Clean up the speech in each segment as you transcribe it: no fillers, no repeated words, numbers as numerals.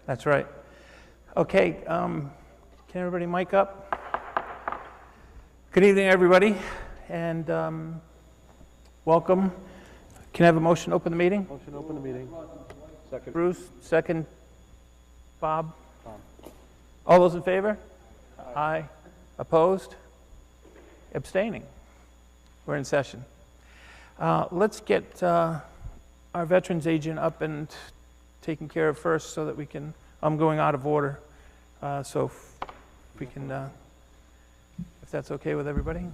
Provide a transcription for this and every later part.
That's right. Okay, can everybody mic up? Good evening, everybody, and welcome. Can I have a motion to open the meeting? Motion to open the meeting. Second. Bruce, second. Bob? All those in favor? Aye. Opposed? Abstaining? We're in session. Let's get our veterans agent up and taken care of first so that we can, I'm going out of order. So if we can, if that's okay with everybody.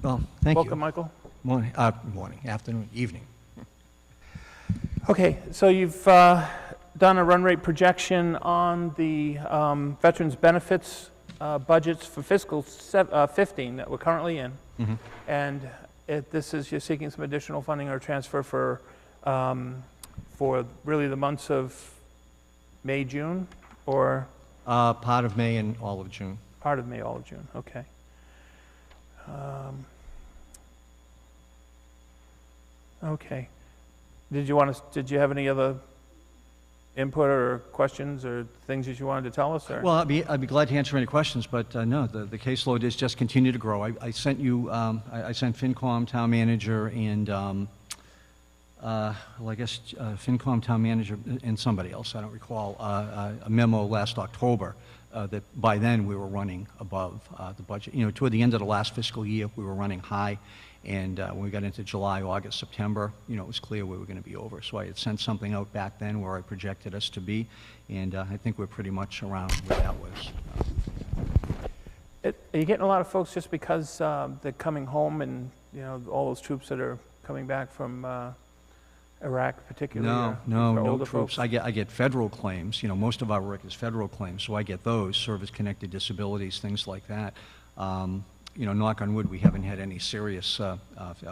Well, thank Welcome, you. Michael. Morning, afternoon, evening. Okay, so you've done a run rate projection on the veterans benefits budgets for fiscal 15 that we're currently in. Mm-hmm. And this is, you're seeking some additional funding or transfer for really the months of May, June, or? Part of May and all of June. Part of May, all of June, okay. Okay. Did you have any other input or questions or things that you wanted to tell us? Or? Well, I'd be glad to answer any questions, but no, the caseload is just continue to grow. I sent you, I sent FinCom, town manager, and well, I guess FinCom, town manager, and somebody else, I don't recall, a memo last October that by then we were running above the budget. You know, toward the end of the last fiscal year, we were running high. And when we got into July, August, September, you know, it was clear we were going to be over. So I had sent something out back then where I projected us to be, and I think we're pretty much around where that was. Are you getting a lot of folks just because they're coming home and, you know, all those troops that are coming back from Iraq particularly? No troops. I get federal claims. You know, most of our work is federal claims, so I get those, service-connected disabilities, things like that. You know, knock on wood, we haven't had any serious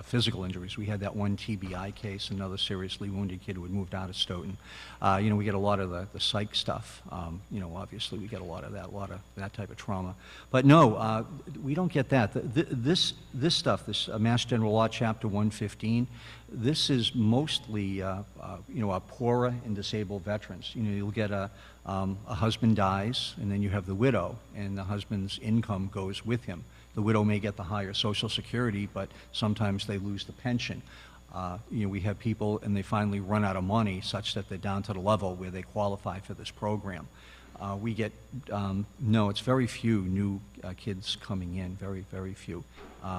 physical injuries. We had that one TBI case, another seriously wounded kid who had moved out of Stoughton. You know, we get a lot of the psych stuff. You know, obviously we get a lot of that type of trauma. But no, we don't get that. This stuff, this Mass General Law, Chapter 115, this is mostly, you know, our poorer and disabled veterans. You know, you'll get a husband dies, and then you have the widow, and the husband's income goes with him. The widow may get the higher Social Security, but sometimes they lose the pension. You know, we have people, and they finally run out of money such that they're down to the level where they qualify for this program. We get, no, it's very few new kids coming in, very, very few.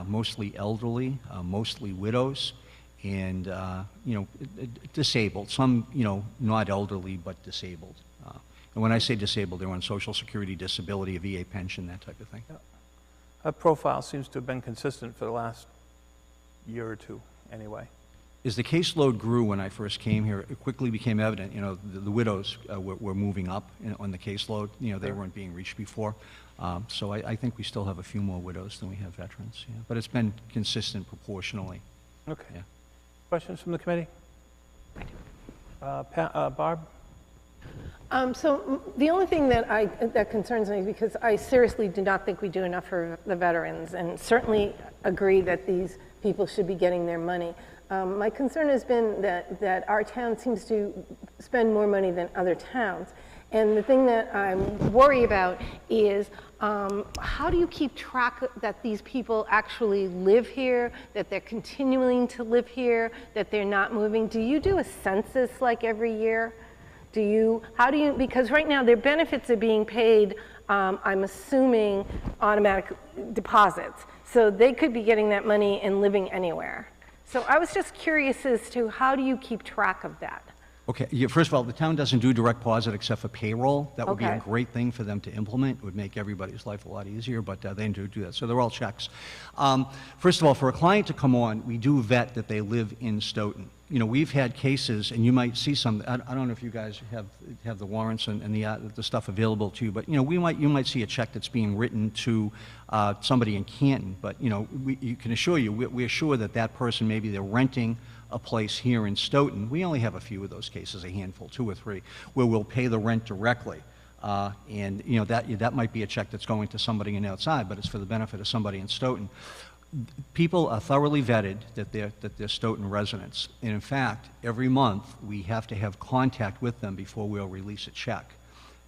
Mostly elderly, mostly widows, and, you know, disabled. Some, you know, not elderly, but disabled. And when I say disabled, they're on Social Security, disability, a VA pension, that type of thing. Yeah. That profile seems to have been consistent for the last year or two, anyway. As the caseload grew when I first came here, it quickly became evident, you know, the widows were moving up on the caseload. You know, they weren't being reached before. So I think we still have a few more widows than we have veterans. Yeah. But it's been consistent proportionally. Okay. Yeah. Questions from the committee? Barb? So the only thing that concerns me, because I seriously do not think we do enough for the veterans, and certainly agree that these people should be getting their money. My concern has been that our town seems to spend more money than other towns. And the thing that I'm worried about is how do you keep track that these people actually live here, that they're continuing to live here, that they're not moving? Do you do a census like every year? How do you, because right now their benefits are being paid, I'm assuming, automatic deposits. So they could be getting that money and living anywhere. So I was just curious as to how do you keep track of that? Okay, yeah, first of all, the town doesn't do direct deposit except for payroll. That would be a Okay. great thing for them to implement. It would make everybody's life a lot easier, but they do that. So they're all checks. First of all, for a client to come on, we do vet that they live in Stoughton. You know, we've had cases, and you might see some, I don't know if you guys have the warrants and the stuff available to you, but, you know, you might see a check that's being written to somebody in Canton, but, you know, you can assure you, we're sure that that person, maybe they're renting a place here in Stoughton. We only have a few of those cases, a handful, 2 or 3, where we'll pay the rent directly. And, you know, that might be a check that's going to somebody in outside, but it's for the benefit of somebody in Stoughton. People are thoroughly vetted that they're Stoughton residents. And in fact, every month we have to have contact with them before we'll release a check.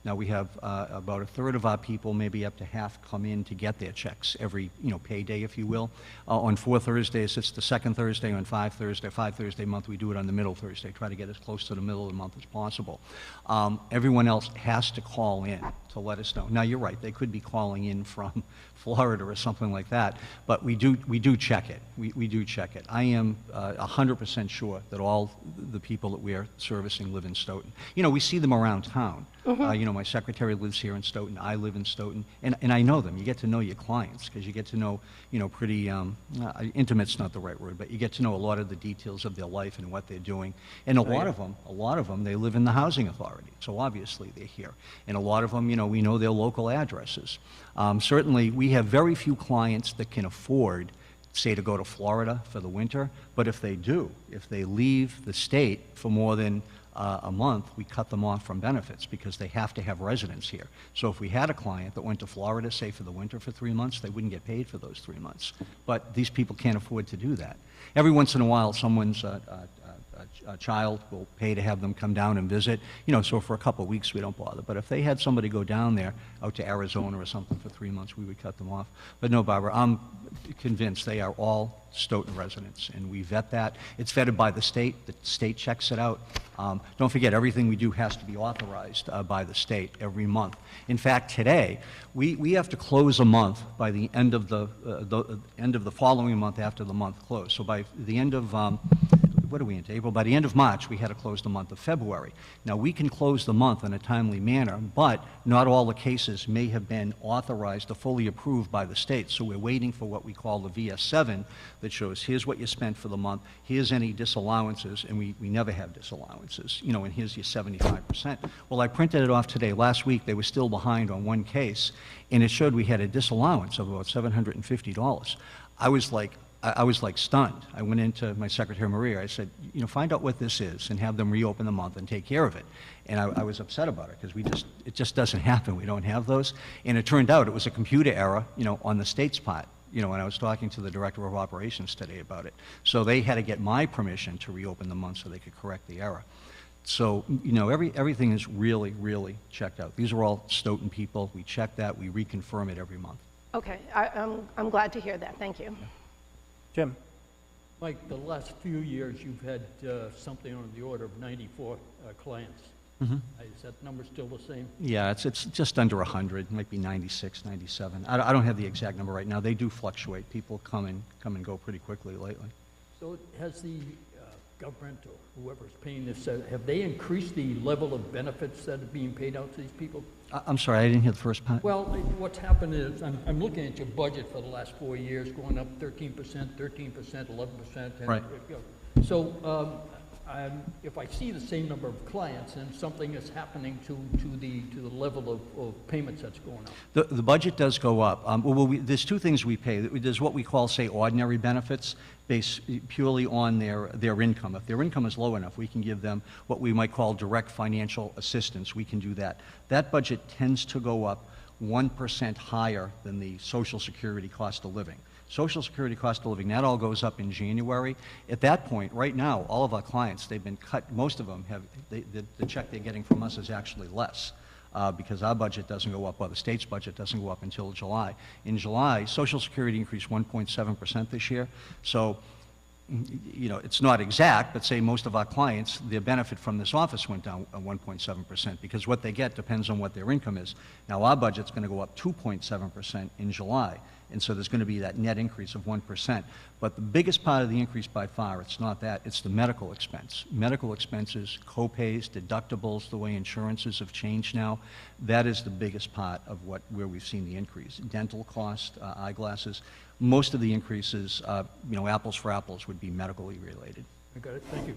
Now, we have about a third of our people, maybe up to half, come in to get their checks every, payday, if you will. On 4 Thursdays, it's the second Thursday. On 5 Thursday a month, we do it on the middle Thursday, try to get as close to the middle of the month as possible. Everyone else has to call in to let us know. Now, you're right, they could be calling in from Florida or something like that, but we do check it. We do check it. I am 100% sure that all the people that we are servicing live in Stoughton. We see them around town. My secretary lives here in Stoughton, I live in Stoughton, and I know them. You get to know your clients, because you get to know, pretty, intimate's not the right word, but you get to know a lot of the details of their life and what they're doing. And a lot of them, they live in the housing authority, so obviously they're here. And a lot of them, we know their local addresses. Certainly, we have very few clients that can afford, say, to go to Florida for the winter, but if they leave the state for more than a month, we cut them off from benefits because they have to have residence here. So if we had a client that went to Florida, say, for the winter for 3 months, they wouldn't get paid for those 3 months. But these people can't afford to do that. Every once in a while, someone's a child will pay to have them come down and visit, so for a couple of weeks we don't bother. But if they had somebody go down there, out to Arizona or something for 3 months, we would cut them off. But no, Barbara, I'm convinced they are all Stoughton residents, and we vet that. It's vetted by the state checks it out. Don't forget, everything we do has to be authorized by the state every month. In fact, today, we have to close a month by the end of the following month after the month closed. So by the end of what are we into, April? By the end of March, we had to close the month of February. Now, we can close the month in a timely manner, but not all the cases may have been authorized or fully approved by the state. So we're waiting for what we call the VS7 that shows, here's what you spent for the month, here's any disallowances, and we never have disallowances, and here's your 75%. Well, I printed it off today. Last week, they were still behind on one case, and it showed we had a disallowance of about $750. I was like stunned. I went into my secretary, Maria. I said, find out what this is and have them reopen the month and take care of it. And I was upset about it because it just doesn't happen. We don't have those. And it turned out it was a computer error, on the state's part. And I was talking to the director of operations today about it. So they had to get my permission to reopen the month so they could correct the error. So, everything is really, really checked out. These are all Stoughton people. We check that. We reconfirm it every month. Okay, I'm glad to hear that. Thank you. Jim? Mike, the last few years, you've had something on the order of 94 clients. Mm-hmm. Is that number still the same? Yeah, it's just under 100, might be 96, 97. I don't have the exact number right now. They do fluctuate. People come and go pretty quickly lately. So has the government or whoever's paying this, have they increased the level of benefits that are being paid out to these people? I'm sorry, I didn't hear the first part. Well, what's happened is, I'm looking at your budget for the last 4 years, going up 13%, 13%, 11%. And, Right. So if I see the same number of clients, and something is happening to the level of payments that's going up. The budget does go up. There's two things we pay. There's what we call, say, ordinary benefits, based purely on their income. If their income is low enough, we can give them what we might call direct financial assistance. We can do that. That budget tends to go up 1% higher than the Social Security cost of living. Social Security cost of living, that all goes up in January. At that point, right now, all of our clients, they've been cut, most of them have, the check they're getting from us is actually less. Because our budget doesn't go up, or the state's budget doesn't go up until July. In July, Social Security increased 1.7% this year. So, it's not exact, but say most of our clients, their benefit from this office went down 1.7% because what they get depends on what their income is. Now, our budget's going to go up 2.7% in July. And so there's going to be that net increase of 1%. But the biggest part of the increase by far, it's not that, it's the medical expense. Medical expenses, co-pays, deductibles, the way insurances have changed now, that is the biggest part of where we've seen the increase. Dental cost, eyeglasses, most of the increases, apples for apples would be medically related. I got it, thank you.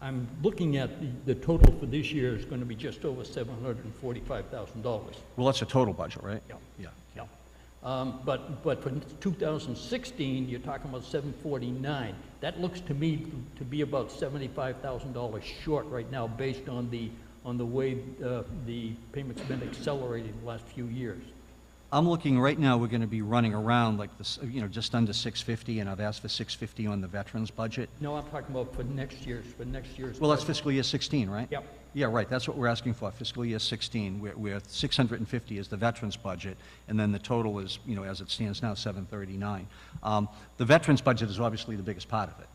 I'm looking at the total for this year is going to be just over $745,000. Well, that's a total budget, right? Yeah. Yeah. But for 2016, you're talking about 749. That looks to me to be about $75,000 short right now, based on the way the payments have been accelerated in the last few years. I'm looking, right now, we're going to be running around like this, just under 650, and I've asked for 650 on the veterans budget. No, I'm talking about for next year's Well, that's budget. fiscal year 16, right? Yep. Yeah, right, that's what we're asking for, fiscal year 16. We're 650 is the veterans budget, and then the total is, as it stands now, 739. The veterans budget is obviously the biggest part of it.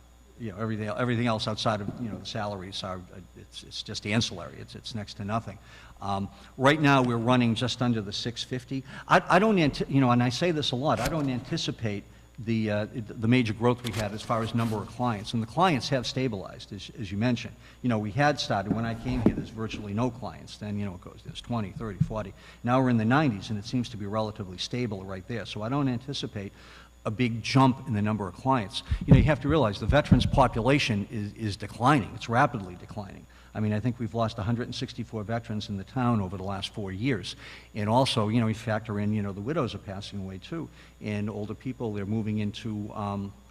Everything else outside of, the salaries are, it's just ancillary, it's next to nothing. Right now, we're running just under the 650. I don't, and I say this a lot, I don't anticipate the major growth we had as far as number of clients, and the clients have stabilized, as you mentioned. We had started, when I came here, there's virtually no clients, then, it goes, there's 20, 30, 40. Now we're in the 90s, and it seems to be relatively stable right there, so I don't anticipate a big jump in the number of clients. You have to realize the veterans population is declining, it's rapidly declining. I mean, I think we've lost 164 veterans in the town over the last 4 years. And also, you factor in, the widows are passing away too. And older people, they're moving into,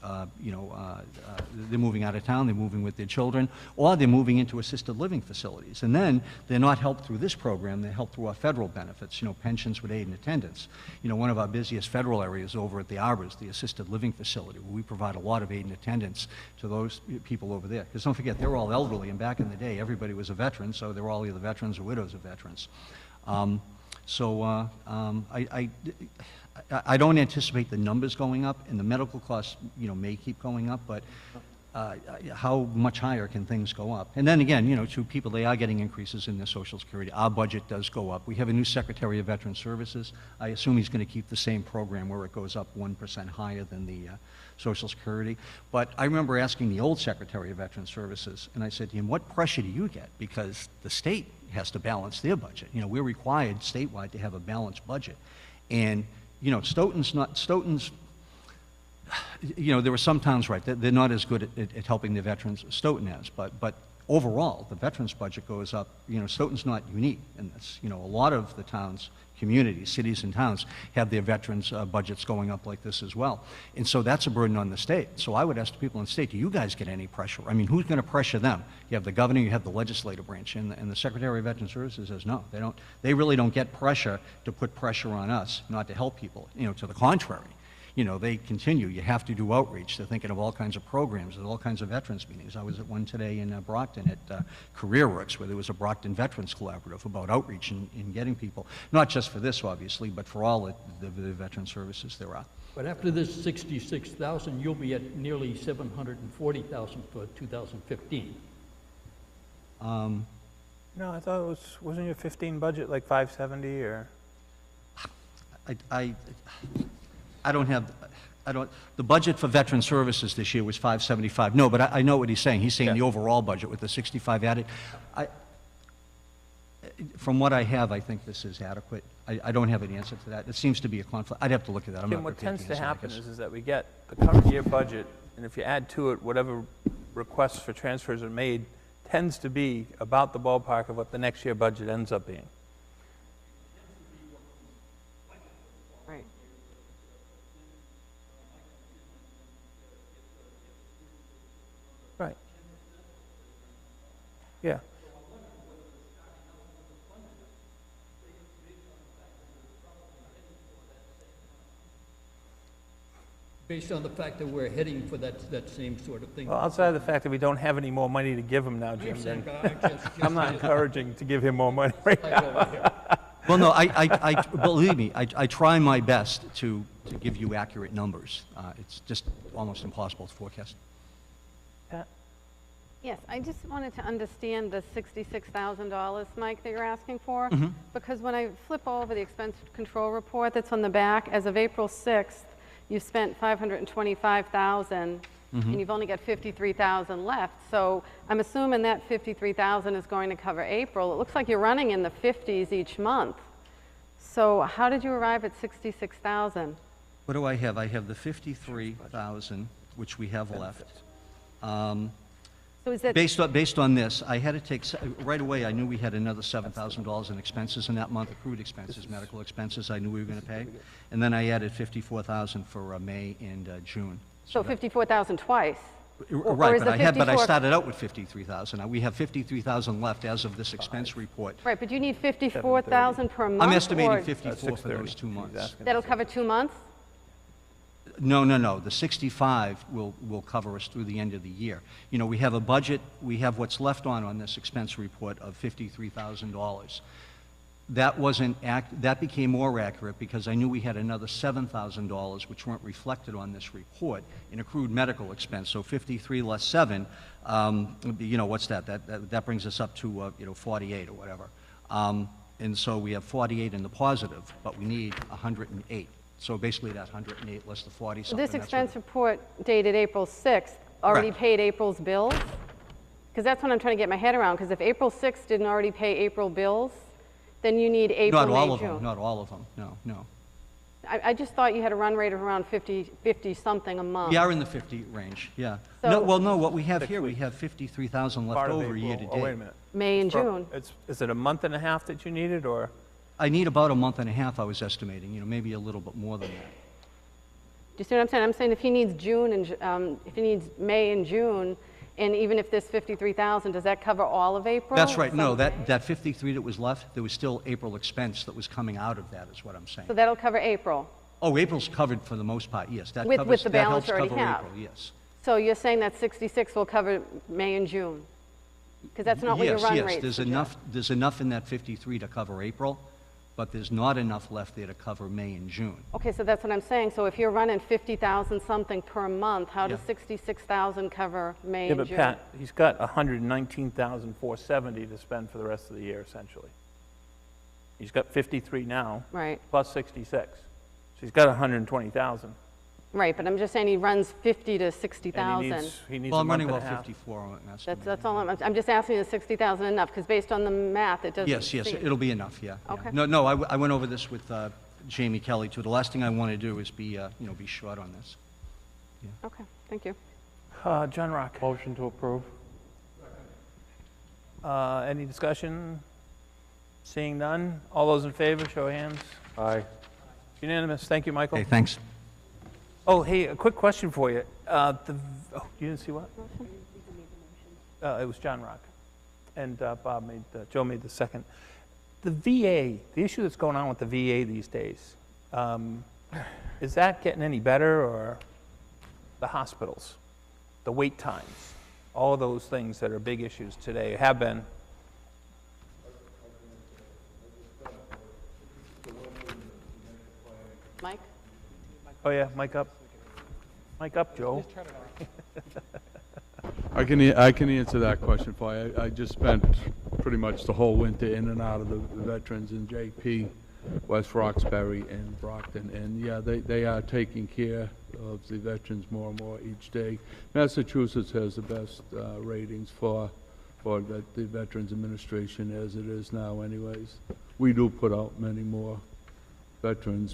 they're moving out of town, they're moving with their children, or they're moving into assisted living facilities. And then they're not helped through this program, they're helped through our federal benefits, pensions with aid and attendance. One of our busiest federal areas over at the Arbors, the assisted living facility, where we provide a lot of aid and attendance to those people over there. Because don't forget, they're all elderly, and back in the day, everybody was a veteran, so they're all either veterans or widows of veterans. I don't anticipate the numbers going up, and the medical costs, may keep going up, but how much higher can things go up? And then again, to people, they are getting increases in their Social Security. Our budget does go up. We have a new Secretary of Veteran Services. I assume he's going to keep the same program where it goes up 1% higher than the Social Security. But I remember asking the old Secretary of Veteran Services, and I said to him, what pressure do you get? Because the state has to balance their budget. We're required statewide to have a balanced budget. And, Stoughton's, there are some towns, right, they're not as good at helping the veterans as Stoughton is, but overall, the veterans budget goes up. Stoughton's not unique in this. A lot of the towns, communities, cities and towns have their veterans budgets going up like this as well. And so that's a burden on the state. So I would ask the people in the state, do you guys get any pressure? I mean, who's going to pressure them? You have the governor, you have the legislative branch, and the Secretary of Veteran Services says no. They really don't get pressure to put pressure on us not to help people. To the contrary. They continue. You have to do outreach. They're thinking of all kinds of programs and all kinds of veterans meetings. I was at one today in Brockton at CareerWorks, where there was a Brockton Veterans Collaborative about outreach and getting people, not just for this, obviously, but for all the veteran services there are. But after this 66,000, you'll be at nearly 740,000 for 2015. No, I thought wasn't your 15 budget like 570 or? The budget for veteran services this year was 575. No, but I know what he's saying. He's saying Yeah. the overall budget with the 65 added. From what I have, I think this is adequate. I don't have an answer to that. It seems to be a conflict. I'd have to look at that. I'm Tim, not what prepared tends to to answer that, happen I guess. is that we get the current year budget, and if you add to it whatever requests for transfers are made, tends to be about the ballpark of what the next year budget ends up being. Right. Right. Yeah. Based on the fact that we're heading for that same sort of thing. Well, outside of the fact that we don't have any more money to give him now, I Jim, understand, then but I'm not encouraging to give him more money right now. over here. Well, no, believe me, I try my best to give you accurate numbers. It's just almost impossible to forecast. Pat? Yes, I just wanted to understand the $66,000, Mike, that you're asking for. Because when I flip over the expense control report that's on the back, as of April 6th, you've spent $525,000, and you've only got $53,000 left. So I'm assuming that $53,000 is going to cover April. It looks like you're running in the 50s each month. So how did you arrive at $66,000? What do I have? I have the 53,000, which we have left. So is that, Based on this, I had to take, right away, I knew we had another $7,000 in expenses in that month, accrued expenses, medical expenses I knew we were going to pay. And then I added $54,000 for May and June. so $54,000 twice? Right, is but the I 54 started out with 53,000. We have 53,000 left as of this expense report. Right, but you need 54,000 per month? I'm or- estimating 54 for 630. those 2 He's months. asking. That'll cover 2 months? No. The 65 will cover us through the end of the year. You know, we have a budget, we have what's left on this expense report of $53,000. That became more accurate because I knew we had another $7,000 which weren't reflected on this report in accrued medical expense. So 53 less 7, you know, what's that? That brings us up to, 48 or whatever. And so we have 48 in the positive, but we need 108. So basically that 108 less the 40 something. This expense report dated April 6th already Correct. paid April's bills? Because that's what I'm trying to get my head around, because if April 6th didn't already pay April bills, then you need April, Not May, all of June. them, not all of them, no. I just thought you had a run rate of around 50-something a month. We are in the 50 range, yeah. So- No, what we have here, we have 53,000 left Part of over year to April. Oh, wait a date. minute. May and June. Is it a month and a half that you needed, or? I need about a month and a half, I was estimating, maybe a little bit more than that. Do you see what I'm saying? I'm saying if he needs June and, if he needs May and June, and even if this 53,000, does that cover all of April? That's right, no, Some- that 53 that was left, there was still April expense that was coming out of that, is what I'm saying. So that'll cover April. Oh, April's covered for the most part, yes. That With covers, the that balance helps you already cover have. April, yes. So you're saying that 66 will cover May and June? Because that's not what your run rate Yes, there's enough in that 53 to cover April, but there's not enough left there to cover May and June. Okay, so that's what I'm saying. So if you're running 50,000 something per month, how does Yeah. 66,000 cover May Yeah, and but June? Pat, he's got 119,470 to spend for the rest of the year, essentially. He's got 53 now, Right, plus 66. So he's got 120,000. right, but I'm just saying he runs 50 to And 60,000. he needs Well, a I'm month running and a about half. 54 on an estimate. That's all I'm just asking, is 60,000 enough? Because based on the math, it doesn't Yes, seem. it'll be enough, yeah. Okay. No, I went over this with Jamie Kelly, too. The last thing I want to do is be short on this. Okay, thank you. John Rock. Motion to approve. Any discussion? Seeing none? All those in favor, show of hands. Aye. Unanimous. Thank you, Michael. Okay, thanks. Oh, hey, a quick question for you. You didn't see what? It was John Rock. And Joe made the second. The VA, the issue that's going on with the VA these days, is that getting any better, or the hospitals, the wait times, all of those things that are big issues today have been? Mike? Oh, yeah, mic up. Mic up, Joe. I can answer that question for you. I just spent pretty much the whole winter in and out of the veterans in JP, West Roxbury, and Brockton. And yeah, they are taking care of the veterans more and more each day. Massachusetts has the best ratings for the Veterans Administration as it is now anyways. We do put out many more veterans,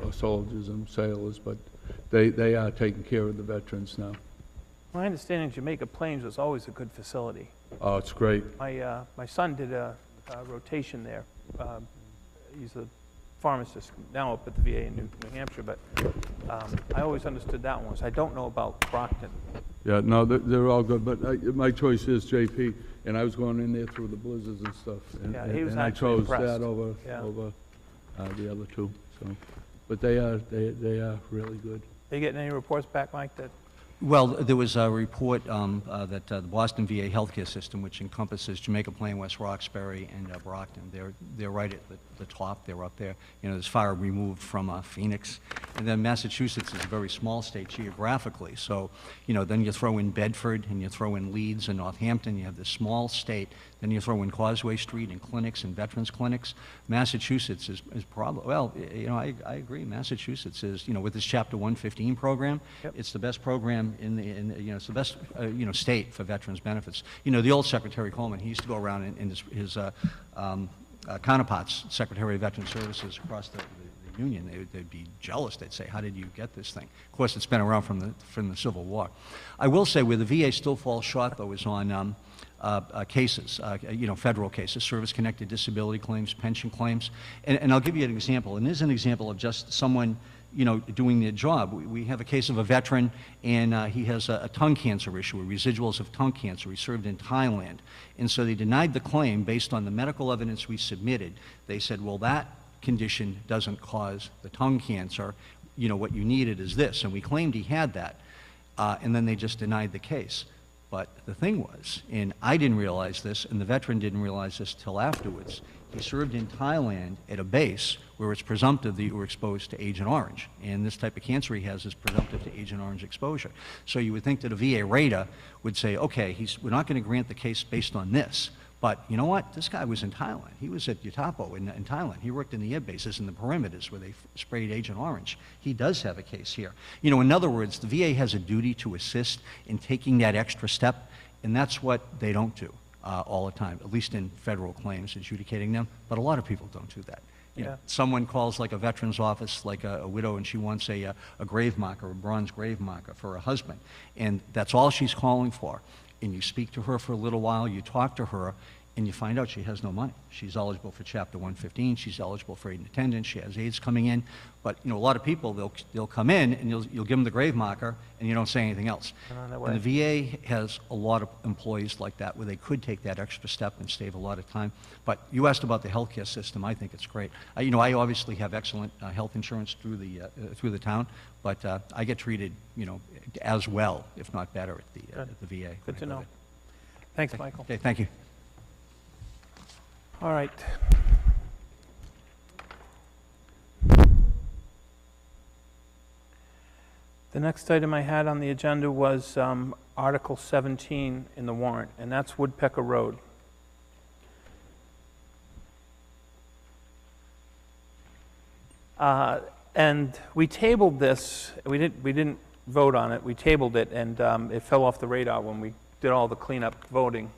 or soldiers and sailors, but they are taking care of the veterans now. My understanding is Jamaica Plains was always a good facility. Oh, it's great. My son did a rotation there. He's a pharmacist now up at the VA in New Hampshire, but I always understood that one. So I don't know about Brockton. Yeah, no, they're all good, but my choice is JP, and I was going in there through the blizzards and stuff. Yeah, he was and I actually chose impressed. that over Yeah. the other two, so. But they are really good. Are you getting any reports back, Mike, that Well, there was a report that the Boston VA healthcare system, which encompasses Jamaica Plain, West Roxbury, and Brockton, they're right at the top. They're up there, as far removed from Phoenix. And then Massachusetts is a very small state geographically. So, then you throw in Bedford, and you throw in Leeds and Northampton. You have this small state. Then you throw in Causeway Street and clinics and veterans clinics. Massachusetts is probably, well, I agree. Massachusetts is, with this Chapter 115 program, Yep. it's the best program it's the best, state for veterans benefits. The old Secretary Coleman, he used to go around in his counterparts, Secretary of Veteran Services across the Union, they'd be jealous. They'd say, how did you get this thing? Of course, it's been around from the Civil War. I will say where the VA still falls short, though, is on cases, federal cases, service-connected disability claims, pension claims. And I'll give you an example. And this is an example of just someone you know, doing their job. We have a case of a veteran, and he has a tongue cancer issue, residuals of tongue cancer. He served in Thailand. And so they denied the claim based on the medical evidence we submitted. They said, well, that condition doesn't cause the tongue cancer. You know, what you needed is this. And we claimed he had that. And then they just denied the case. But the thing was, and I didn't realize this, and the veteran didn't realize this till afterwards, he served in Thailand at a base where it's presumptive that you were exposed to Agent Orange. And this type of cancer he has is presumptive to Agent Orange exposure. So you would think that a VA rater would say, okay, we're not going to grant the case based on this. But you know what? This guy was in Thailand. He was at Yutapo in Thailand. He worked in the air bases and the perimeters where they sprayed Agent Orange. He does have a case here. You know, in other words, the VA has a duty to assist in taking that extra step, and that's what they don't do all the time, at least in federal claims, adjudicating them. But a lot of people don't do that. You know, someone calls like a veteran's office, like a widow, and she wants a grave marker, a bronze grave marker for her husband. And that's all she's calling for. And you speak to her for a little while, you talk to her, and you find out she has no money. She's eligible for Chapter 115, she's eligible for aid and attendance, she has aids coming in. But, you know, a lot of people, they'll come in and you'll give them the grave marker and you don't say anything else. And the VA has a lot of employees like that where they could take that extra step and save a lot of time. But you asked about the healthcare system. I think it's great. You know, I obviously have excellent health insurance through the town, but I get treated, you know, as well, if not better, at the VA. Good to know. Thanks, Michael. Okay, thank you. All right. The next item I had on the agenda was Article 17 in the warrant, and that's Woodpecker Road. And we tabled this. We didn't vote on it. We tabled it, and it fell off the radar when we did all the cleanup voting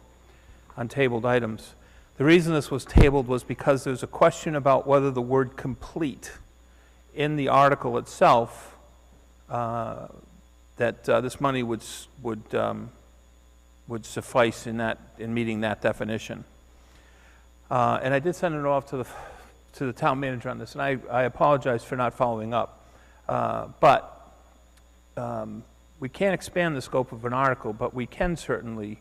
on tabled items. The reason this was tabled was because there's a question about whether the word complete in the article itself, that this money would suffice in meeting that definition. And I did send it off to the town manager on this, and I apologize for not following up. But we can't expand the scope of an article, but we can certainly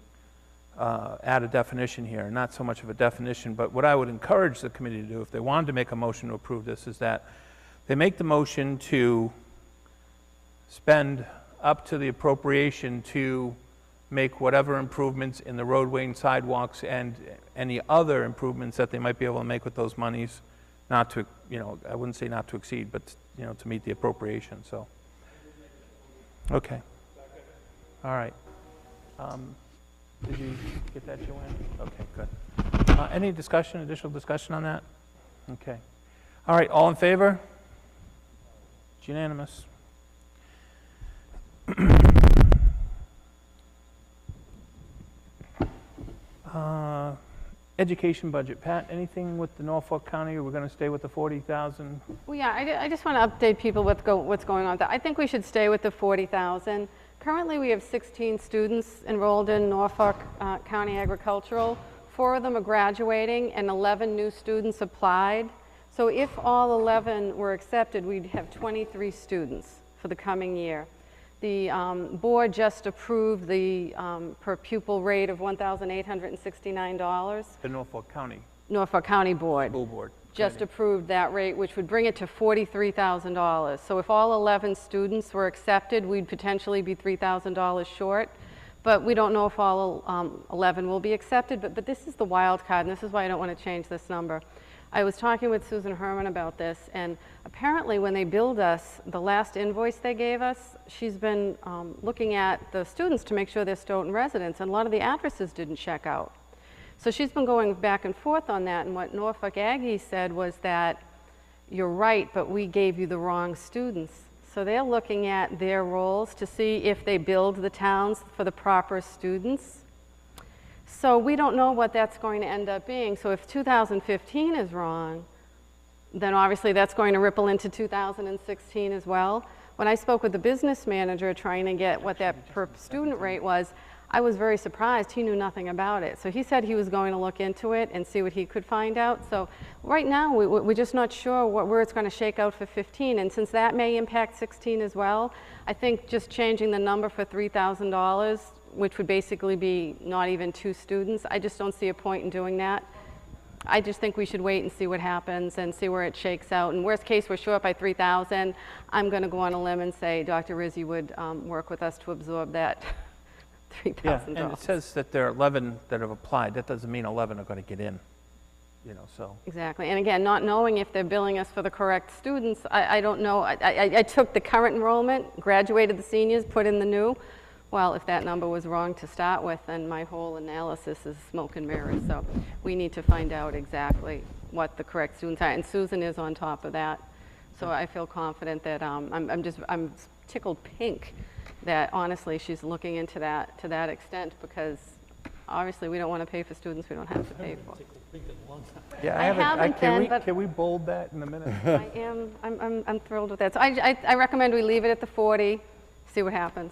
add a definition here, not so much of a definition, but what I would encourage the committee to do, if they wanted to make a motion to approve this, is that they make the motion to spend up to the appropriation to make whatever improvements in the roadway and sidewalks and any other improvements that they might be able to make with those monies, not to, you know, I wouldn't say not to exceed, but, you know, to meet the appropriation, so. Okay. All right. Did you get that, Joanne? Okay, good. Any discussion, additional discussion on that? Okay. All right, all in favor? It's unanimous. Education budget. Pat, anything with the Norfolk County, or we're going to stay with the 40,000? Well, yeah, I just want to update people with what's going on with that. I think we should stay with the 40,000. Currently, we have 16 students enrolled in Norfolk County Agricultural. 4 of them are graduating, and 11 new students applied. So if all 11 were accepted, we'd have 23 students for the coming year. The board just approved the per pupil rate of $1,869. The Norfolk County Norfolk County Board. School Board. Just approved that rate, which would bring it to $43,000. So if all 11 students were accepted, we'd potentially be $3,000 short. But we don't know if all 11 will be accepted, but this is the wild card, and this is why I don't want to change this number. I was talking with Susan Herman about this, and apparently when they billed us, the last invoice they gave us, she's been looking at the students to make sure they're Stoughton residents, and a lot of the addresses didn't check out. So she's been going back and forth on that, and what Norfolk Aggie said was that, you're right, but we gave you the wrong students. So they're looking at their roles to see if they billed the towns for the proper students. So we don't know what that's going to end up being. So if 2015 is wrong, then obviously that's going to ripple into 2016 as well. When I spoke with the business manager trying to get what that per student rate was, I was very surprised. He knew nothing about it. So he said he was going to look into it and see what he could find out. So right now, we're just not sure where it's going to shake out for 15. And since that may impact 16 as well, I think just changing the number for $3,000, which would basically be not even 2 students, I just don't see a point in doing that. I just think we should wait and see what happens and see where it shakes out. In worst case, we're short by 3,000. I'm going to go on a limb and say Dr. Rizzi would work with us to absorb that $3,000. Yeah, and it says that there are 11 that have applied. That doesn't mean 11 are going to get in, so. Exactly. And again, not knowing if they're billing us for the correct students, I don't know. I took the current enrollment, graduated the seniors, put in the new. Well, if that number was wrong to start with, then my whole analysis is smoke and mirrors. So we need to find out exactly what the correct students are. And Susan is on top of that. So I feel confident that I'm tickled pink that honestly she's looking into that to that extent, because obviously we don't want to pay for students we don't have to pay for. Yeah, I haven't been, but- Can we bold that in a minute? I'm thrilled with that. So I recommend we leave it at the 40, see what happens.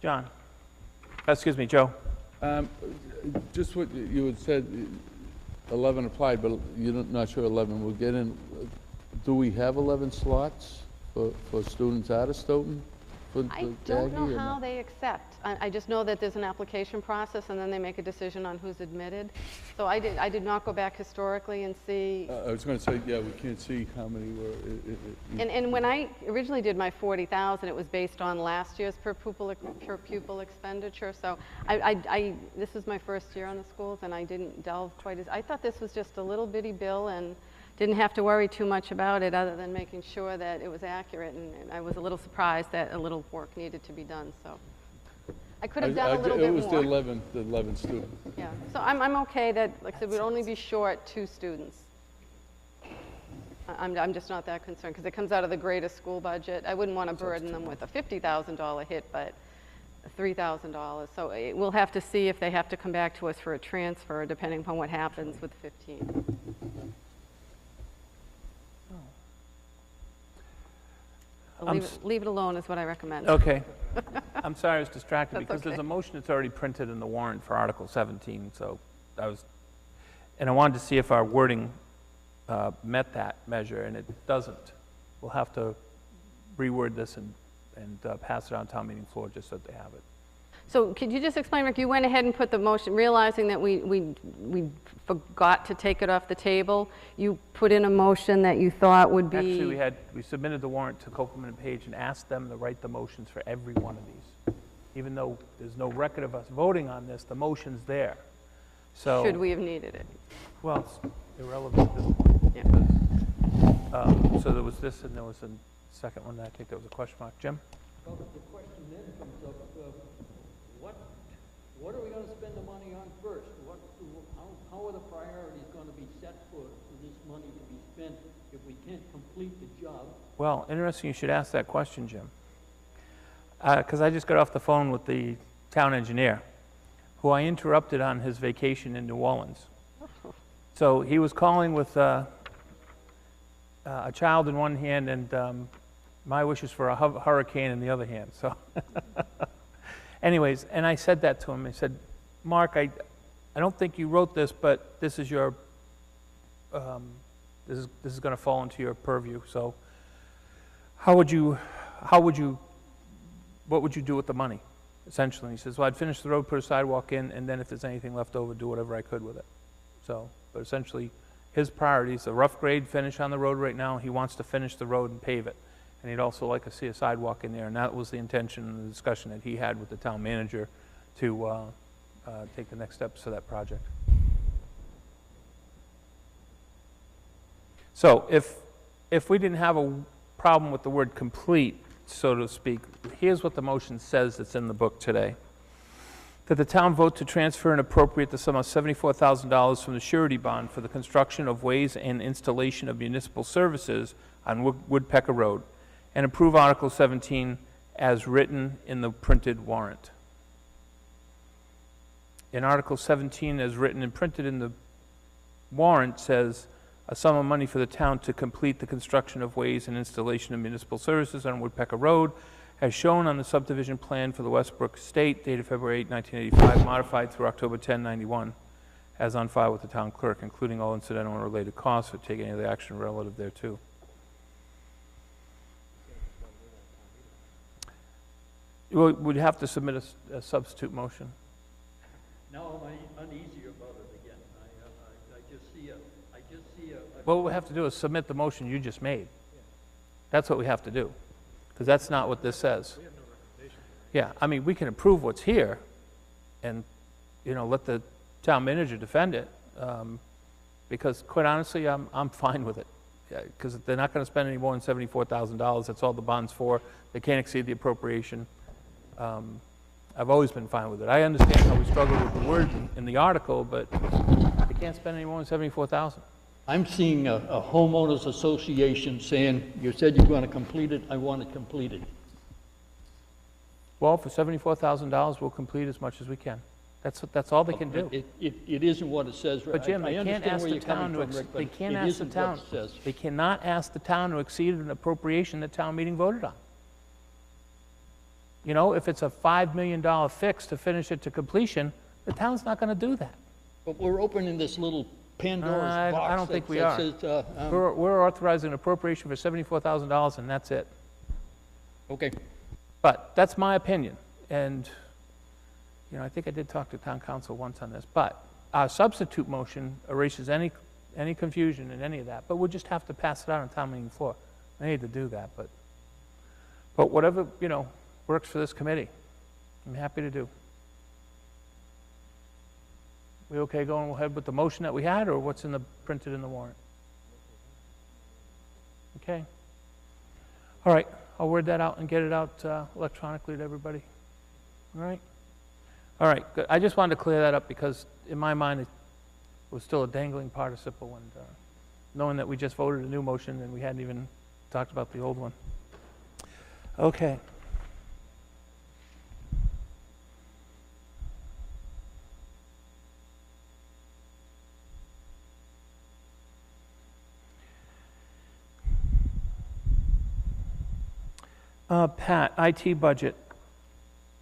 John? Excuse me, Joe? Just what you had said, 11 applied, but you're not sure 11 will get in. Do we have 11 slots for students out of Stoughton? I don't know how they accept. I just know that there's an application process, and then they make a decision on who's admitted. So I did not go back historically and see. I was going to say, yeah, we can't see how many were. And when I originally did my 40,000, it was based on last year's per pupil expenditure. So this is my first year on the schools, and I didn't delve quite as. I thought this was just a little bitty bill and didn't have to worry too much about it, other than making sure that it was accurate. And I was a little surprised that a little work needed to be done. So I could have done a little bit more. It was the 11 students. Yeah. So I'm okay that, like I said, we'd only be short 2 students. I'm just not that concerned, because it comes out of the greatest school budget. I wouldn't want to burden them with a $50,000 hit, but $3,000. So we'll have to see if they have to come back to us for a transfer, depending upon what happens with 15. Leave it alone is what I recommend. Okay. I'm sorry I was distracted That's because there's okay. a motion that's already printed in the warrant for Article 17, so and I wanted to see if our wording met that measure, and it doesn't. We'll have to reword this and pass it on town meeting floor just so that they have it. So could you just explain, Rick, you went ahead and put the motion, realizing that we forgot to take it off the table. You put in a motion that you thought would be... Actually, we submitted the warrant to Copeland and Page and asked them to write the motions for every one of these. Even though there's no record of us voting on this, the motion's there. So, Should we have needed it? well, it's irrelevant at this point. Yeah. So there was this, and there was a second one, I think there was a question mark. Jim? Well, the question then comes up, what are we going to spend the money on first? How are the priorities going to be set for this money to be spent if we can't complete the job? Well, interesting you should ask that question, Jim. Because I just got off the phone with the town engineer, who I interrupted on his vacation in New Orleans. So he was calling with a child in one hand and my wishes for a hurricane in the other hand. So, anyways, and I said that to him. I said, Mark, I don't think you wrote this, but this is your, this is going to fall into your purview. So, what would you do with the money, essentially? And he says, well, I'd finish the road, put a sidewalk in, and then if there's anything left over, do whatever I could with it. So, but essentially, his priority is a rough grade finish on the road right now. He wants to finish the road and pave it. And he'd also like to see a sidewalk in there, and that was the intention and the discussion that he had with the town manager to take the next steps to that project. So if we didn't have a problem with the word complete, so to speak, here's what the motion says that's in the book today. That the town vote to transfer and appropriate the sum of $74,000 from the surety bond for the construction of ways and installation of municipal services on Woodpecker Road, and approve Article 17 as written in the printed warrant. In Article 17, as written and printed in the warrant, says a sum of money for the town to complete the construction of ways and installation of municipal services on Woodpecker Road, as shown on the subdivision plan for the Westbrook Estate dated February 8, 1985, modified through October 10, 91, as on file with the town clerk, including all incidental and related costs, or take any other action relative thereto. We'd have to submit a substitute motion. Now I'm uneasy about it again. I just see a. Well, what we have to do is submit the motion you just made. That's what we have to do, because that's not what this says. Yeah, I mean, we can approve what's here and, let the town manager defend it, because quite honestly, I'm fine with it. Because they're not going to spend any more than $74,000. That's all the bond's for. They can't exceed the appropriation. I've always been fine with it. I understand how we struggle with the word in the article, but they can't spend any more than $74,000. I'm seeing a homeowners association saying, you said you're going to complete it, I want it completed. Well, for $74,000, we'll complete as much as we can. That's all they can do. It isn't what it says. But Jim, I they can't understand ask where the you're coming town to, from, Rick, but they can't it ask the isn't what town, it says. they cannot ask the town to exceed an appropriation the town meeting voted on. If it's a $5 million fix to finish it to completion, the town's not gonna do that. But we're opening this little Pandora's box. I don't think we that are. says, We're authorizing an appropriation for $74,000 and that's it. okay. But that's my opinion, and, I think I did talk to town council once on this, but our substitute motion erases any confusion in any of that, but we'll just have to pass it out on town meeting floor. I need to do that, but whatever, works for this committee, I'm happy to do. We okay going ahead with the motion that we had, or what's printed in the warrant? Okay. All right, I'll word that out and get it out electronically to everybody. All right? All right, good. I just wanted to clear that up because in my mind it was still a dangling participle, and knowing that we just voted a new motion and we hadn't even talked about the old one. Okay. Pat, IT budget.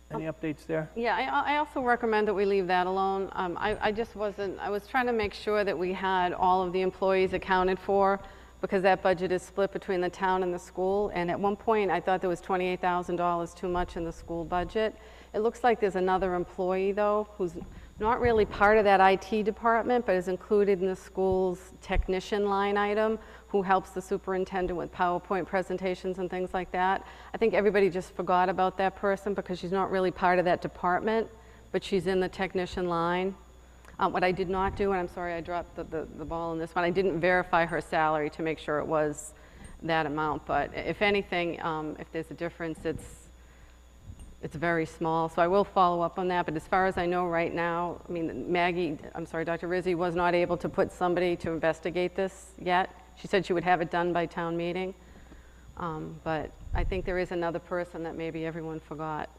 Any updates there? Yeah, I also recommend that we leave that alone. I just wasn't, I was trying to make sure that we had all of the employees accounted for, because that budget is split between the town and the school. And at one point, I thought there was $28,000 too much in the school budget. It looks like there's another employee, though, who's not really part of that IT department, but is included in the school's technician line item, who helps the superintendent with PowerPoint presentations and things like that. I think everybody just forgot about that person because she's not really part of that department, but she's in the technician line. What I did not do, and I'm sorry I dropped the ball on this one, I didn't verify her salary to make sure it was that amount, but if anything, if there's a difference, it's very small, so I will follow up on that. But as far as I know right now, I mean, Dr. Rizzi was not able to put somebody to investigate this yet. She said she would have it done by town meeting. But I think there is another person that maybe everyone forgot.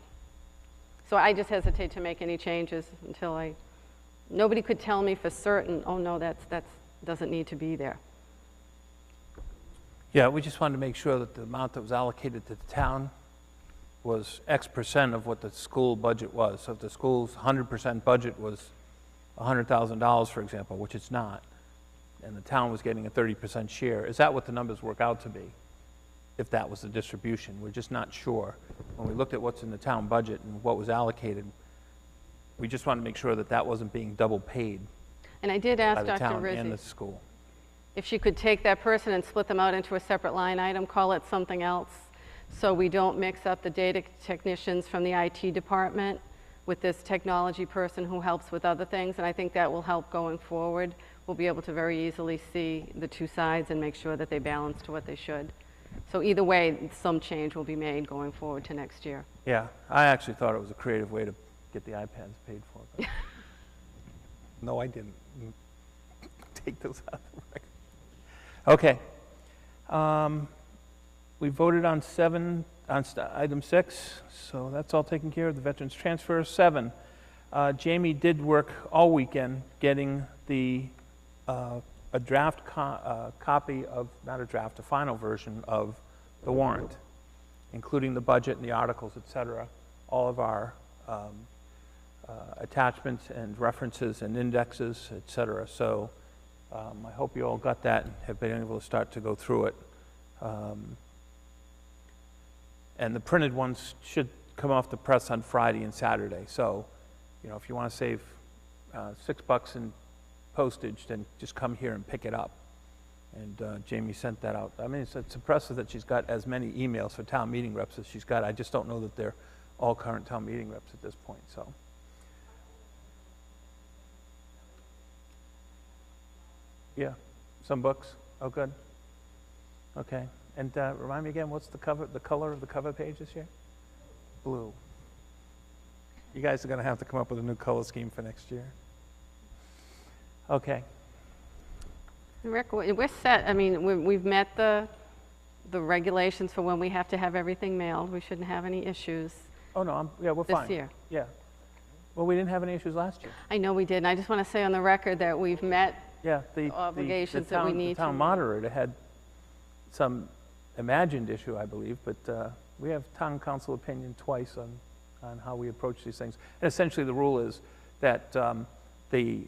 So I just hesitate to make any changes until nobody could tell me for certain, oh no, that doesn't need to be there. Yeah, we just wanted to make sure that the amount that was allocated to the town was X percent of what the school budget was. So if the school's 100% budget was $100,000, for example, which it's not, and the town was getting a 30% share, is that what the numbers work out to be? If that was the distribution, we're just not sure. When we looked at what's in the town budget and what was allocated, we just wanted to make sure that that wasn't being double paid And I did by ask the Dr. town Rizzi and the school. if she could take that person and split them out into a separate line item, call it something else, so we don't mix up the data technicians from the IT department with this technology person who helps with other things, and I think that will help going forward. We'll be able to very easily see the two sides and make sure that they balance to what they should. So either way, some change will be made going forward to next year. Yeah, I actually thought it was a creative way to get the iPads paid for. But no, I didn't. Take those out of the record. Okay. We voted on item 6, so that's all taken care of. The veterans transfer 7. Jamie did work all weekend getting a draft copy of, not a draft, a final version of the warrant. including the budget and the articles, et cetera, all of our attachments and references and indexes, et cetera. So I hope you all got that and have been able to start to go through it. And the printed ones should come off the press on Friday and Saturday. So, you know, if you want to save $6 in postage, then just come here and pick it up. And Jamie sent that out. I mean, it's impressive that she's got as many emails for town meeting reps as she's got. I just don't know that they're all current town meeting reps at this point, so. Yeah, some books. Oh, good. Okay. And remind me again, what's the color of the cover page this year? Blue. You guys are going to have to come up with a new color scheme for next year. Okay. Rick, we're set. I mean, we've met the regulations for when we have to have everything mailed. We shouldn't have any issues Oh, no, yeah, we're fine. this year. Yeah. Well, we didn't have any issues last year. I know we did, and I just want to say on the record that we've met Yeah, obligations that we need The town to- moderator had some imagined issue, I believe, but we have town council opinion twice on how we approach these things. And essentially, the rule is that the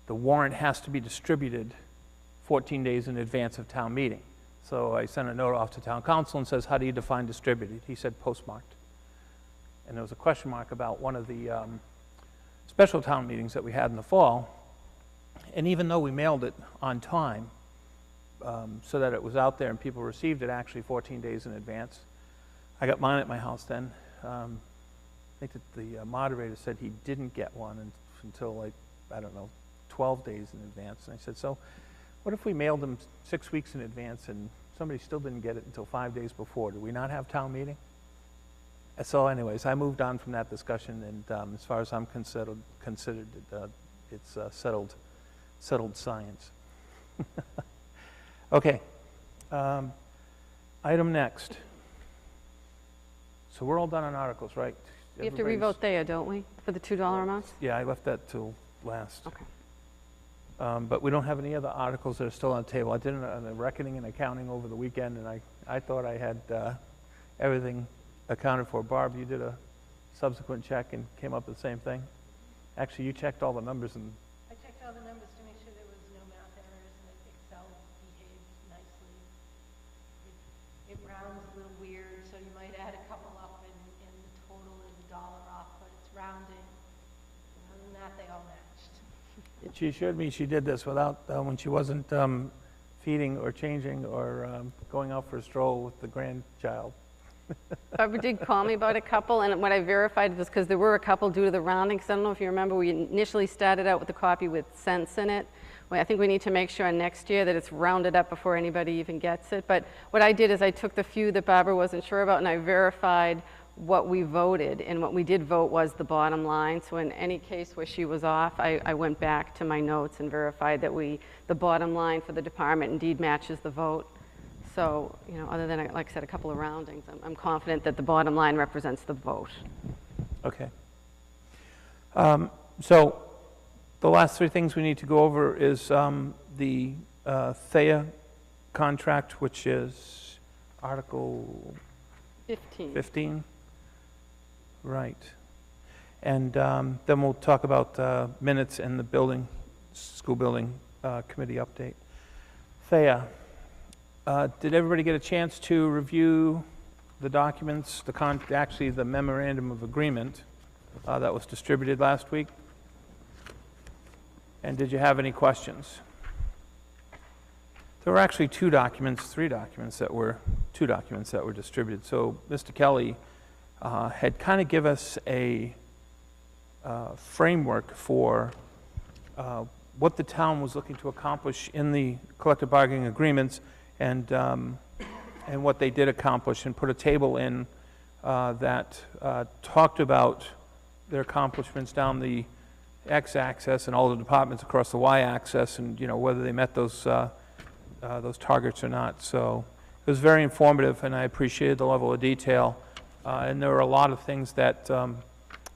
warrant has to be distributed 14 days in advance of town meeting. So I sent a note off to town council and says, how do you define distributed? He said postmarked. And there was a question mark about one of the special town meetings that we had in the fall. And even though we mailed it on time, so that it was out there and people received it actually 14 days in advance, I got mine at my house then. I think that the moderator said he didn't get one until, like, I don't know, 12 days in advance. And I said, so what if we mailed them 6 weeks in advance and somebody still didn't get it until 5 days before? Do we not have town meeting? So anyways, I moved on from that discussion, and as far as I'm considered it's settled science. Okay. Item next. So we're all done on articles, right? We have to Everybody's- revote there, don't we, for the $2 amounts? Yeah, I left that till last. Okay. But we don't have any other articles that are still on the table. I did a reckoning and accounting over the weekend, and I thought I had everything accounted for. Barb, you did a subsequent check and came up with the same thing? Actually, you checked all the numbers, and I checked all the numbers to make sure there was no math errors, and Excel behaved nicely. It rounds a little weird, so you might add a couple up, and the total is $1 off, but it's rounding. Other than that, they all matched. she assured me she did this without, when she wasn't feeding or changing or going out for a stroll with the grandchild. Barbara did call me about a couple, and what I verified was because there were a couple due to the rounding, because I don't know if you remember, we initially started out with the copy with cents in it. Well, I think we need to make sure next year that it's rounded up before anybody even gets it. But what I did is I took the few that Barbara wasn't sure about, and I verified what we voted, and what we did vote was the bottom line. So in any case where she was off, I went back to my notes and verified that the bottom line for the department indeed matches the vote. So, you know, other than, like I said, a couple of roundings, I'm confident that the bottom line represents the vote. Okay. So the last three things we need to go over is the Thea contract, which is Article 15. Right. And then we'll talk about minutes and the school building committee update. Thea. Did everybody get a chance to review the documents, actually the memorandum of agreement that was distributed last week? And did you have any questions? There were actually two documents that were distributed. So Mr. Kelly had kind of give us a framework for what the town was looking to accomplish in the collective bargaining agreements, and what they did accomplish, and put a table in that talked about their accomplishments down the x-axis and all the departments across the y-axis, and whether they met those targets or not. So it was very informative, and I appreciated the level of detail. And there were a lot of things that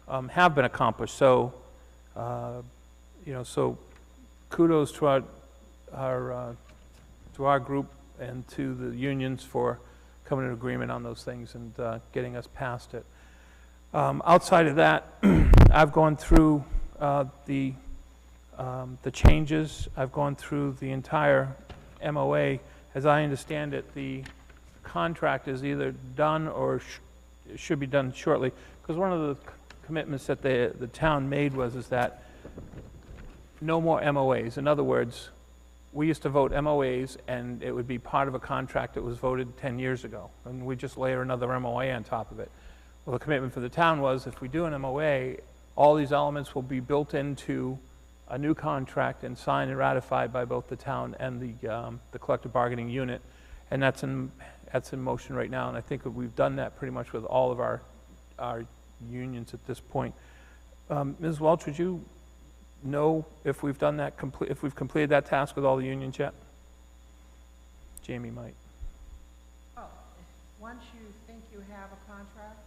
have been accomplished. So so kudos to our group and to the unions for coming to agreement on those things and getting us past it. Outside of that, I've gone through the changes. I've gone through the entire MOA. As I understand it, the contract is either done or should be done shortly. Because one of the commitments that the town made is that no more MOAs. In other words, we used to vote MOAs, and it would be part of a contract that was voted 10 years ago, and we just layer another MOA on top of it. Well, the commitment for the town was if we do an MOA, all these elements will be built into a new contract and signed and ratified by both the town and the collective bargaining unit, and that's in motion right now, and I think that we've done that pretty much with all of our unions at this point. Ms. Welch, would you know if we've done that, if we've completed that task with all the unions yet? Jamie might. Oh, once you think you have a contract?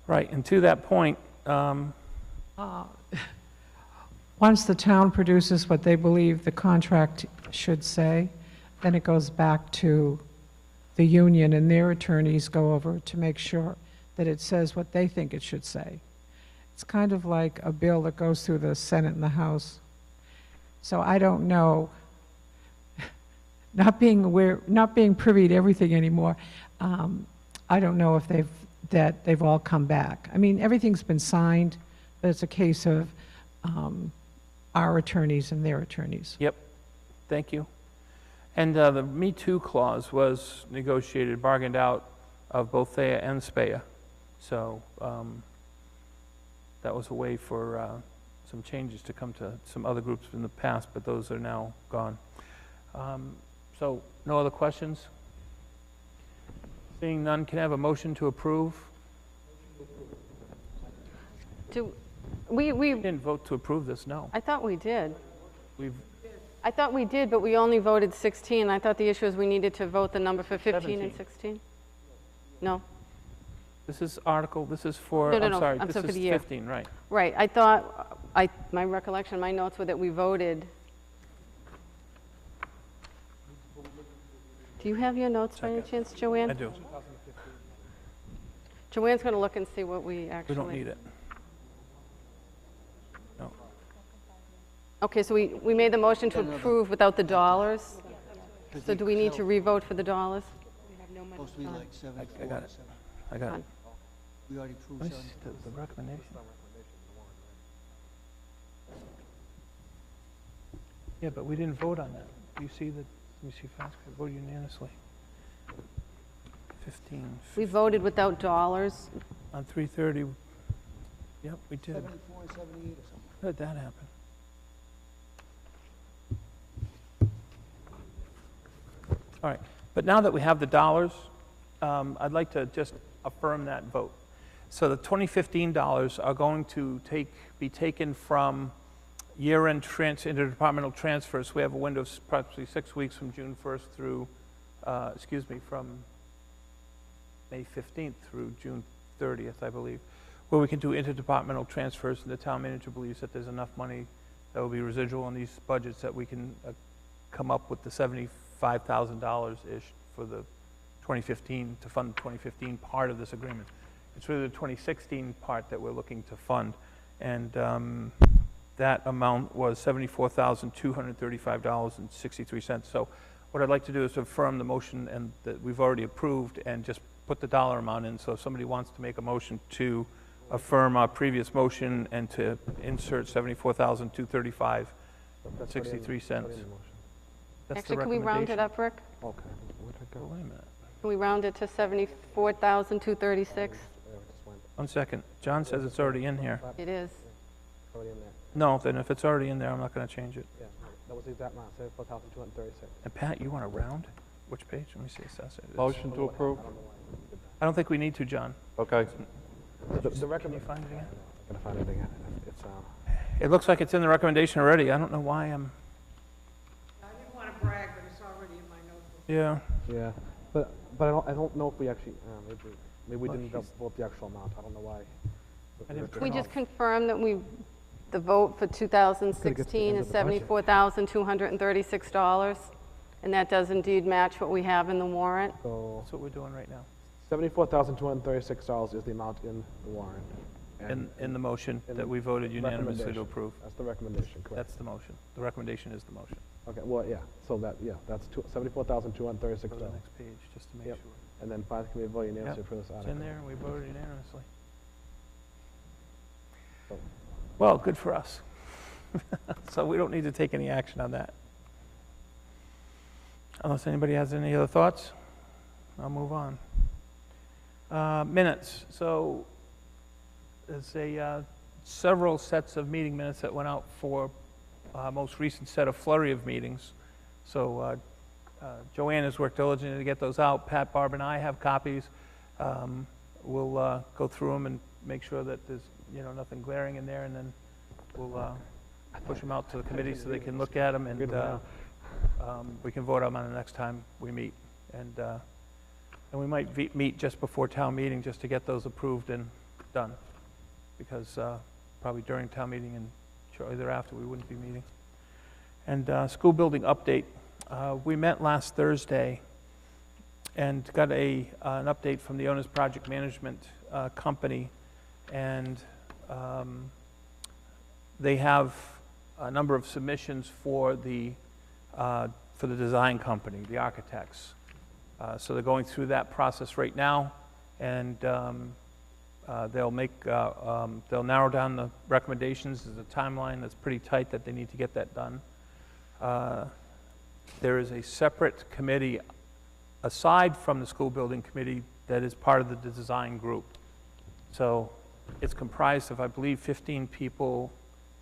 Right, and to that point, Once the town produces what they believe the contract should say, then it goes back to the union, and their attorneys go over to make sure that it says what they think it should say. It's kind of like a bill that goes through the Senate and the House. So I don't know, not being privy to everything anymore, I don't know if they've all come back. I mean, everything's been signed, but it's a case of our attorneys and their attorneys. Yep, thank you. And the Me Too clause was negotiated, bargained out of both Thea and SPEA. So that was a way for some changes to come to some other groups in the past, but those are now gone. So no other questions? Seeing none, can I have a motion to approve? We We didn't vote to approve this, no. I thought we did. I thought we did, but we only voted 16. I thought the issue is we needed to vote the number for 15 and 17. 16. No? This is article, this is for, No, no, I'm no, sorry, I'm this sorry, for is the year. 15, right. Right, I thought, my recollection, my notes were that we voted. Do you have your notes by any chance, Joanne? I do. Joanne's going to look and see what we actually... We don't need it. No. Okay, so we made the motion to approve without the dollars. So do we need to re-vote for the dollars? Supposed to be like 74. I got it. I got it. We already approved Let me 74. see the recommendation. Yeah, but we didn't vote on that. You see that, let me see fast, we voted unanimously. 15, We voted without dollars. on 3:30. Yep, we did. 74 and 78 or something. How did that happen? All right, but now that we have the dollars, I'd like to just affirm that vote. So the 2015 dollars are going to be taken from year-end interdepartmental transfers. We have a window of approximately 6 weeks from June 1st through, from May 15th through June 30th, I believe, where we can do interdepartmental transfers, and the town manager believes that there's enough money that will be residual in these budgets that we can come up with the $75,000-ish for the 2015, to fund the 2015 part of this agreement. It's really the 2016 part that we're looking to fund, and that amount was $74,235.63. So what I'd like to do is affirm the motion and that we've already approved and just put the dollar amount in. So if somebody wants to make a motion to affirm our previous motion and to insert $74,235.63. Actually, can we round it up, Rick? Okay. Wait a minute. Can we round it to 74,236? 1 second. John says it's already in here. It is. No, then if it's already in there, I'm not going to change it. Yeah, that was the exact amount, 74,236. And Pat, you want to round? Which page? Let me see. Assess it. Motion to approve? I don't think we need to, John. Okay. The Can you recommend, find it again? I'm gonna find it again. It's, It looks like it's in the recommendation already. I don't know why I'm, I didn't want to brag, but it's already in my notebook. yeah. yeah, but I don't know if we actually, maybe we Well, didn't he's- vote the actual amount, I don't know why. I didn't Can we print just off. confirm that the vote for 2016 is into the budget. $74,236 And that does indeed match what we have in the warrant. So That's what we're doing right now. $74,236 is the amount in the warrant. In the motion in that we voted unanimously to recommendation. approve. That's the recommendation, correct? That's the motion. The recommendation is the motion. Okay, well, yeah, so that, yeah, that's $74,236. Go to the next page, just to make Yep. sure. And then finance committee vote unanimously Yep. for this It's article. in there, and we voted unanimously. So- Well, good for us. So we don't need to take any action on that. Unless anybody has any other thoughts, I'll move on. Minutes. So there's several sets of meeting minutes that went out for most recent set of flurry of meetings. So Joanne has worked diligently to get those out. Pat, Barb, and I have copies. We'll go through them and make sure that there's nothing glaring in there, and then we'll push them out to the committee so they can look at them, and Good to we can vote on them the next time we meet. And we might meet just before town meeting just to get those approved and done, because probably during town meeting and shortly thereafter we wouldn't be meeting. And school building update. We met last Thursday and got an update from the owner's project management company, and they have a number of submissions for the design company, the architects. So they're going through that process right now, and they'll narrow down the recommendations. There's a timeline that's pretty tight that they need to get that done. There is a separate committee aside from the school building committee that is part of the design group. So it's comprised of, I believe, 15 people,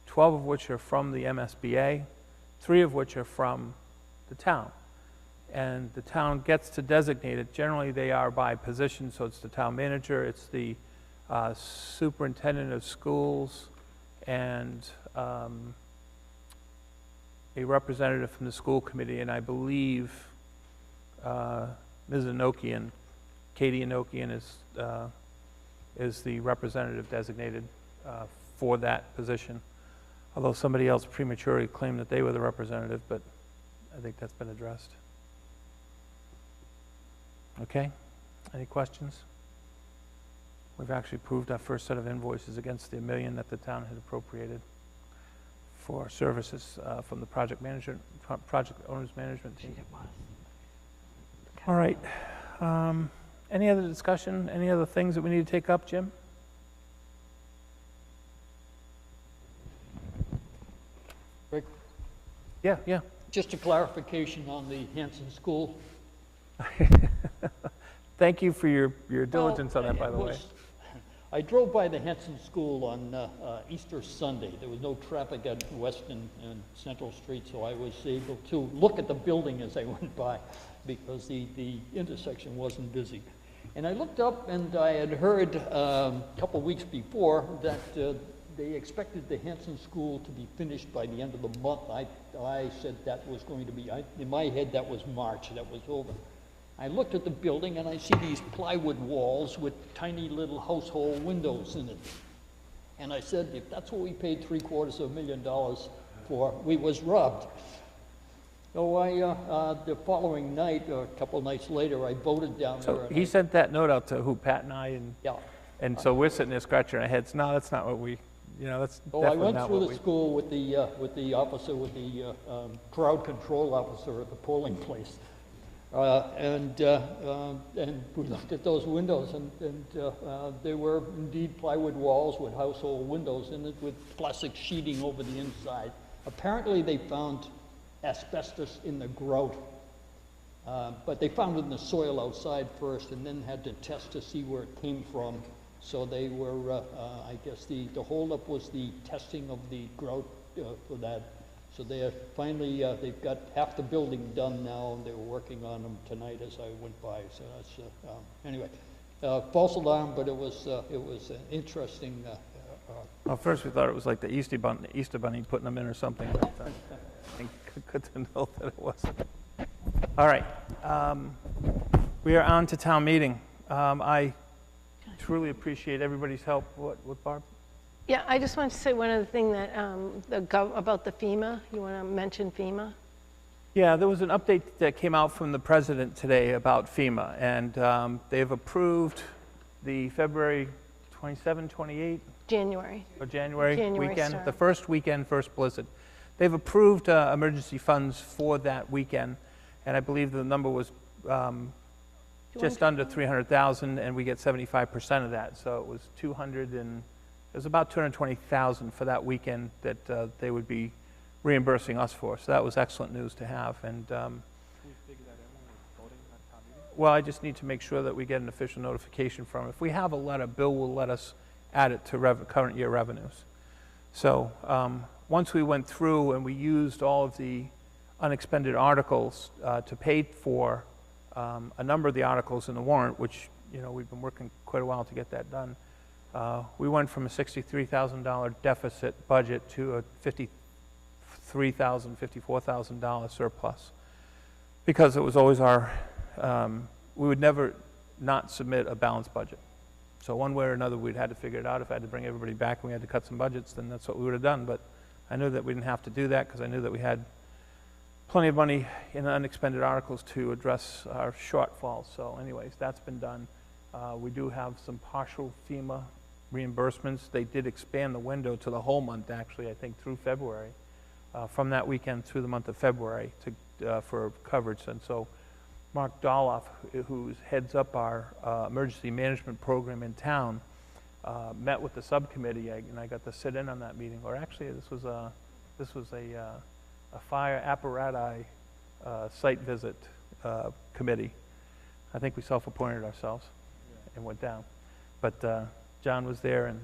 12 of which are from the MSBA, 3 of which are from the town. And the town gets to designate it. Generally, they are by position, so it's the town manager, it's the superintendent of schools, and a representative from the school committee, and I believe Ms. Enochian, Katie Enochian is the representative designated for that position. Although somebody else prematurely claimed that they were the representative, but I think that's been addressed. Okay, any questions? We've actually approved our first set of invoices against the $1 million that the town had appropriated for services from the project owner's management team. All right, any other discussion, any other things that we need to take up, Jim? Rick, Yeah. just a clarification on the Hanson School. Thank you for your diligence on that, by the way. I drove by the Hanson School on Easter Sunday. There was no traffic at West and Central Street, so I was able to look at the building as I went by because the intersection wasn't busy. And I looked up and I had heard a couple weeks before that they expected the Hanson School to be finished by the end of the month. I said that was going to be, in my head that was March, that was over. I looked at the building and I see these plywood walls with tiny little household windows in it. And I said, if that's what we paid $750,000 for, we was robbed. So the following night, or a couple nights later, I voted down there. So and he sent that note out to who, Pat and I, Yeah. and so we're sitting there scratching our heads. No, that's not what we, that's So I definitely went not through what the we. school with the officer, with the crowd control officer at the polling place. And we looked at those windows, and they were indeed plywood walls with household windows in it with plastic sheeting over the inside. Apparently, they found asbestos in the grout, but they found it in the soil outside first, and then had to test to see where it came from. So they were, I guess, the holdup was the testing of the grout for that. So they are finally, they've got half the building done now, and they were working on them tonight as I went by. So that's, anyway, false alarm, but it was an interesting. Well, first we thought it was like the Easter Bunny putting them in or something, but good to know that it wasn't. All right, we are on to town meeting. I truly appreciate everybody's help. What, Barb? Yeah, I just wanted to say one other thing that, about the FEMA. You want to mention FEMA? Yeah, there was an update that came out from the president today about FEMA, and they've approved the February 27, 28, January. or January January weekend, start. the first weekend, first blizzard. They've approved emergency funds for that weekend, and I believe the number was just under 300,000, and we get 75% of that. So it was it was about 220,000 for that weekend that they would be reimbursing us for. So that was excellent news to have. And well, I just need to make sure that we get an official notification from it. If we have a letter, Bill will let us add it to current year revenues. So once we went through and we used all of the unexpended articles to pay for a number of the articles in the warrant, which, you know, we've been working quite a while to get that done, we went from a $63,000 deficit budget to a $53,000, $54,000 surplus, because it was always we would never not submit a balanced budget. So one way or another, we'd had to figure it out. If I had to bring everybody back and we had to cut some budgets, then that's what we would have done. But I knew that we didn't have to do that because I knew that we had plenty of money in unexpended articles to address our shortfalls. So anyways, that's been done. We do have some partial FEMA reimbursements. They did expand the window to the whole month, actually, I think through February, from that weekend through the month of February for coverage. And so Mark Doloff, who heads up our emergency management program in town, met with the subcommittee, and I got to sit in on that meeting. Or actually, this was a fire apparatus site visit committee. I think we self-appointed ourselves and went down. But John was there, and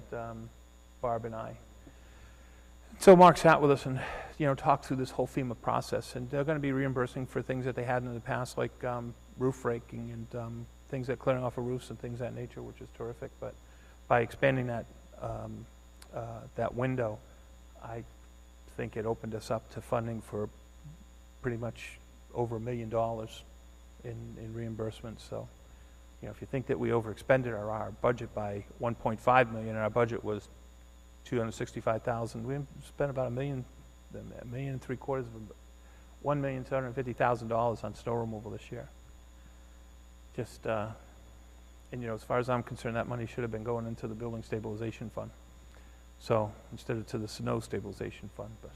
Barb and I. So Mark sat with us and, you know, talked through this whole FEMA process, and they're going to be reimbursing for things that they had in the past, like roof raking and things that clearing off of roofs and things of that nature, which is terrific. But by expanding that that window, I think it opened us up to funding for pretty much over $1 million in reimbursements. So, you know, if you think that we overexpended our budget by 1.5 million, and our budget was 265,000, we spent about $1.75 million, $1,750,000 on snow removal this year. Just, and you know, as far as I'm concerned, that money should have been going into the building stabilization fund. So instead of to the snow stabilization fund. But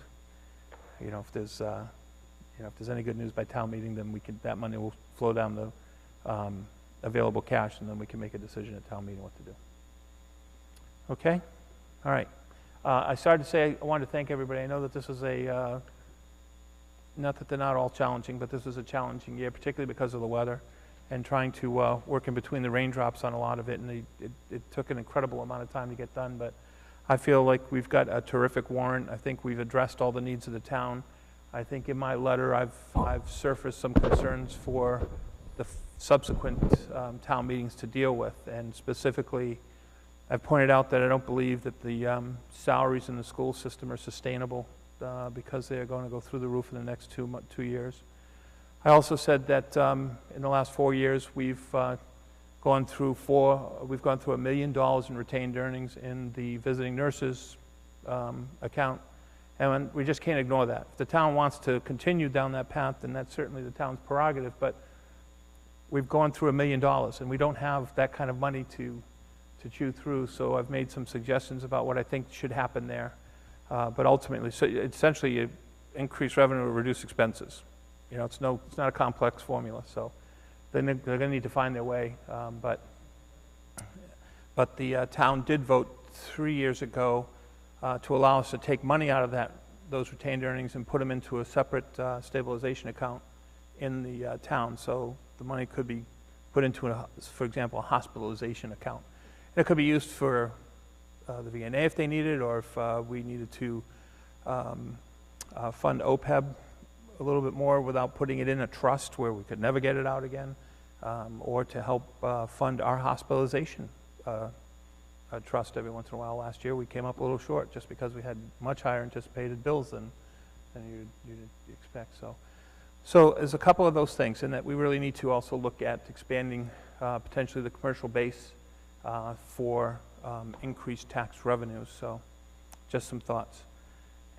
you know, if there's any good news by town meeting, then that money will flow down the available cash, and then we can make a decision at town meeting what to do. Okay, all right. I started to say I wanted to thank everybody. I know that this was not that they're not all challenging, but this was a challenging year, particularly because of the weather and trying to work in between the raindrops on a lot of it, and it took an incredible amount of time to get done. But I feel like we've got a terrific warrant. I think we've addressed all the needs of the town. I think in my letter I've surfaced some concerns for the subsequent town meetings to deal with, and specifically I've pointed out that I don't believe that the salaries in the school system are sustainable because they're going to go through the roof in the next 2 years. I also said that in the last 4 years we've gone through $1 million in retained earnings in the visiting nurses account, and we just can't ignore that. If the town wants to continue down that path, then that's certainly the town's prerogative, but we've gone through $1 million, and we don't have that kind of money to chew through. So I've made some suggestions about what I think should happen there, but ultimately, so essentially, you increase revenue or reduce expenses. You know, it's not a complex formula. So they're going to need to find their way. But the town did vote 3 years ago to allow us to take money out of those retained earnings and put them into a separate stabilization account in the town. So the money could be put into, for example, a hospitalization account. And it could be used for the VNA if they needed, or if we needed to fund OPEB a little bit more without putting it in a trust where we could never get it out again, or to help fund our hospitalization trust every once in a while. Last year we came up a little short just because we had much higher anticipated bills than you'd expect. So there's a couple of those things, and that we really need to also look at expanding potentially the commercial base for increased tax revenues. So just some thoughts.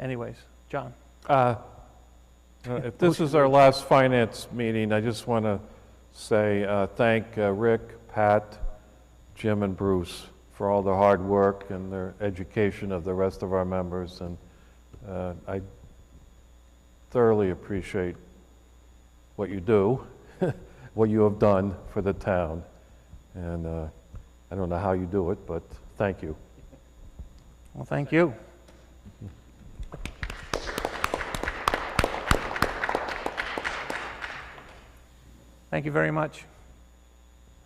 Anyways, John. If this is our last finance meeting, I just want to say thank Rick, Pat, Jim, and Bruce for all the hard work and their education of the rest of our members. And I thoroughly appreciate what you do, what you have done for the town. And I don't know how you do it, but thank you. Well, thank you. Thank you very much.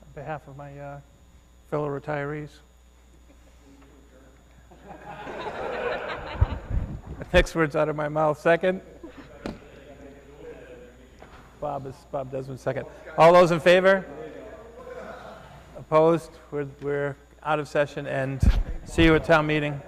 On behalf of my fellow retirees. Next words out of my mouth. Second. Bob Desmond, second. All those in favor? Opposed? We're out of session, and see you at town meeting.